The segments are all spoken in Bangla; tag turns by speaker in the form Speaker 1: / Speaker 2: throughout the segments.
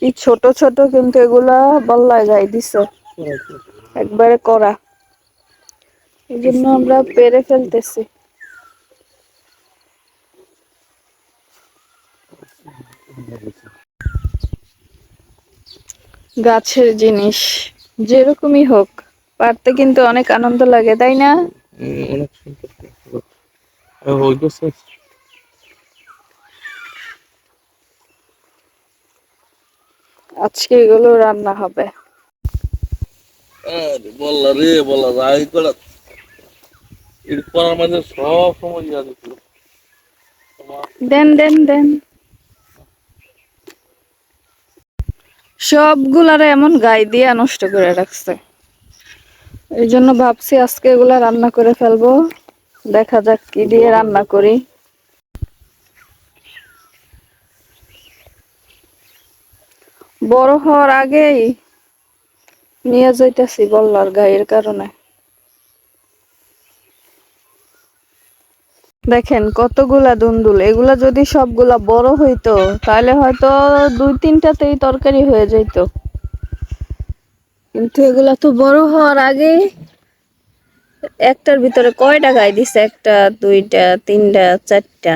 Speaker 1: কি ছোট ছোট, কিন্তু এগুলা বল্লায় গাই দিছে একবারে করা, এই জন্য আমরা পেরে ফেলতেছি। গাছের জিনিস যেরকমই হোক, পারতে কিন্তু অনেক আনন্দ লাগে, তাই না?
Speaker 2: অনেক সুন্দর।
Speaker 1: আজকে এগুলো রান্না হবে।
Speaker 2: বললা রে বললা রাই করা এরপর আমাদের সব সময় ইয়া দিছিল।
Speaker 1: দেন দেন দেন, সবগুলারে এমন গাই দিয়া নষ্ট করে রাখছে। এই জন্য ভাবছি আজকে এগুলা রান্না করে ফেলবো। দেখা যাক কি দিয়ে রান্না করি। বড় হওয়ার আগেই নিয়ে যাইতেছি বল্লার গায়ের কারণে। দেখেন কতগুলা দুন্দুল, এগুলা যদি সবগুলা বড় হইতো তাহলে হয়তো 2-3টাতেই তরকারি হয়ে যাইতো, কিন্তু এগুলা তো বড় হওয়ার আগেই একটার ভিতরে কয়টা গাই দিছে, 1টা 2টা 3টা 4টা,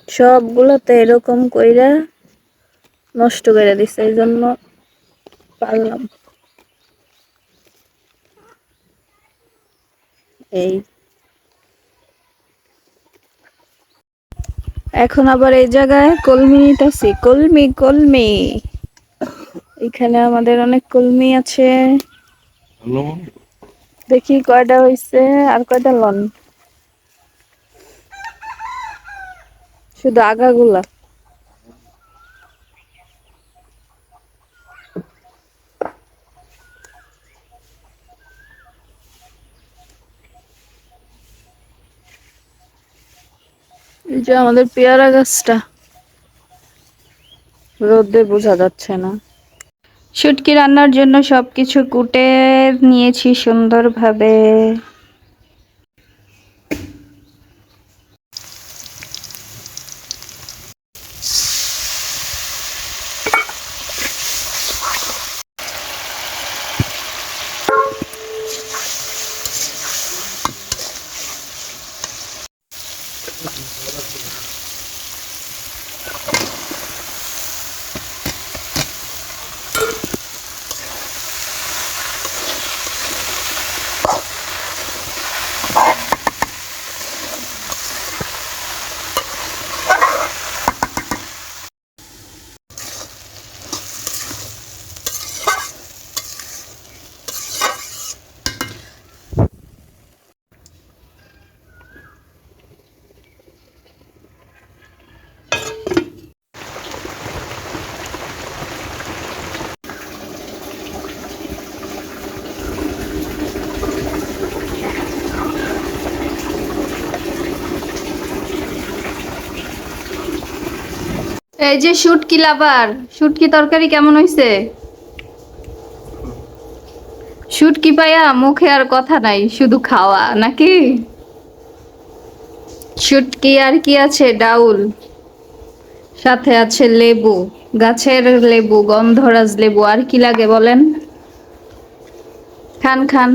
Speaker 1: সবগুলোতে এরকম কইরা নষ্ট করে দিছে, এই জন্য পারলাম। এই এখন আবার এই জায়গায় কলমি নিতেছি, কলমি কলমি, এখানে আমাদের অনেক কলমি আছে। দেখি কয়টা হইছে, আর কয়টা লন, শুধু আগাগুলা। এই যে আমাদের পেয়ারা গাছটা, রোদে বোঝা যাচ্ছে না। শুটকি রান্নার জন্য সবকিছু কুটে নিয়েছি সুন্দরভাবে। এই যে শুটকি লাভার, শুটকি তরকারি কেমন হইছে? শুটকি পাইয়া মুখে আর কথা নাই, শুধু খাওয়া নাকি? শুটকি আর কি আছে, ডাউল, সাথে আছে লেবু, গাছের লেবু, গন্ধরাজ লেবু, আর কি লাগে বলেন? খান খান।